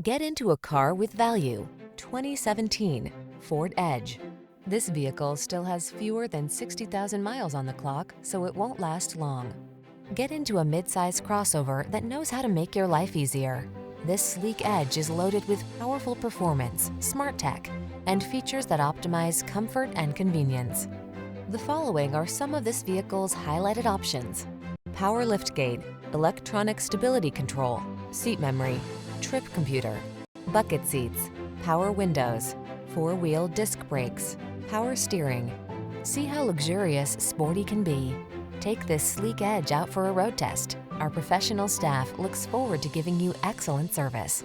Get into a car with value. 2017 Ford Edge. This vehicle still has fewer than 60,000 miles on the clock, so it won't last long. Get into a midsize crossover that knows how to make your life easier. This sleek Edge is loaded with powerful performance, smart tech, and features that optimize comfort and convenience. The following are some of this vehicle's highlighted options: power liftgate, electronic stability control, seat memory, trip computer, bucket seats, power windows, four-wheel disc brakes, power steering. See how luxurious sporty can be. Take this sleek Edge out for a road test. Our professional staff looks forward to giving you excellent service.